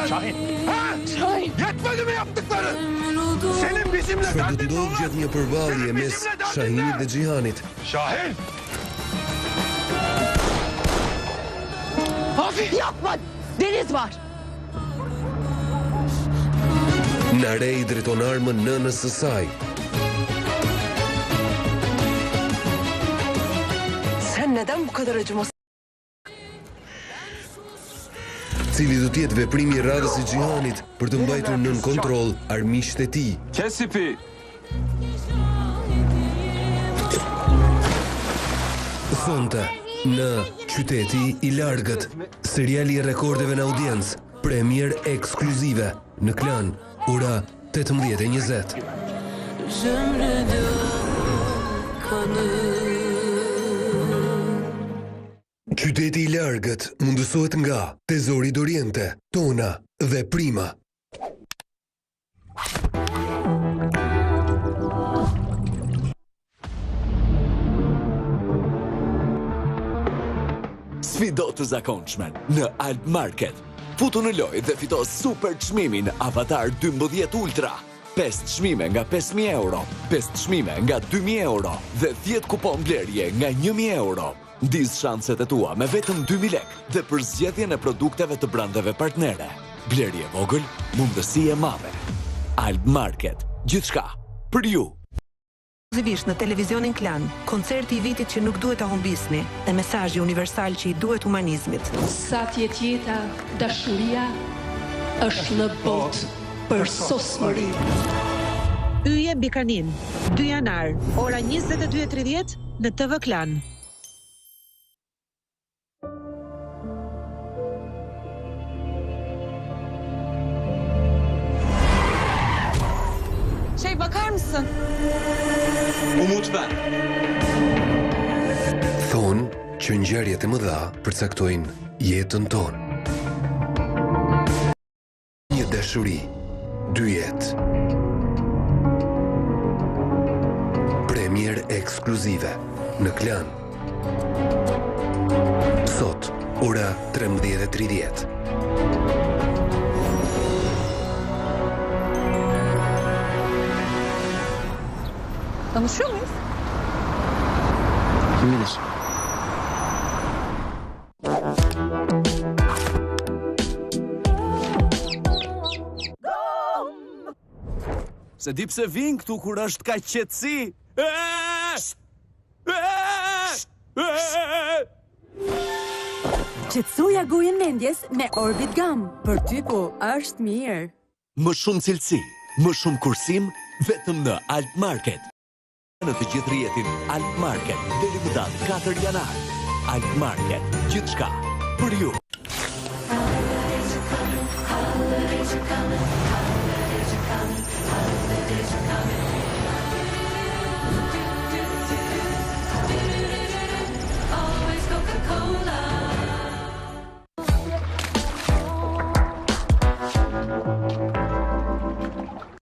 Şahin! Ha? Şahin! Yetmedi mi yaptıkları? Senin bizimle derdin ne olur? Gjatë një përballje mes Shahinit dhe Xhihanit. Şahin! Hafif! Yapma! Deniz var! Nare I drejton armën nënës së saj. Sen neden bu kadar acımasız? Cili do të jetë veprimi I radhës I Xhihanit për të mbajtur nën kontroll armiqtë e tij. Kes ipi! Thonte në Qyteti I Largët, seriali I rekordeve në audiencë, premier ekskluzive në Klan, ora 18:20. Qyteti I Largët mundësohet nga Tesori d'Oriente, Tona dhe Prima. Sfido të zakonshme në Alp Market. Futu në lojë dhe fito super çmimin Avatar 12 Ultra. 5 çmime nga 5.000 euro, 5 çmime nga 2.000 euro dhe 10 kupon blerje nga 1.000 euro. Ndiz shanset e tua me vetëm 2.000 lek dhe për zgjedhjen e produkteve të brandeve partnere. Blerje vogël, mundësi e madhe. Alp Market, gjithçka për ju. Ekskluzivisht në televizionin Klan, koncerti I vitit që nuk duhet ta humbisni dhe mesazhi universal që I duhet humanizmit. Sa t'jetë jeta, dashuria është në botë për sosmëri. Yje mbi kanin, 2 janar, ora 22:30 në TV Klan. Bakar mısın? Umut ben. Thonë që ngjarjet e mëdha përcaktojnë jetën tonë. Një dashuri, 2 jetë. Premier ekskluzive në Klan. Sot, ora 13:30. Tanışıyor muyuz? Kim bilir? Se di pse vin këtu kur është kaq qetësi. Qetësoja gojën mendjes me Orbit Gum. Për ty po është mirë. Më shumë cilësi, më shumë kursim, vetëm në Alp Market. Në të gjithë rrjetin Alp Market deri më datë 4 janar. Alp Market, gjithçka për ju.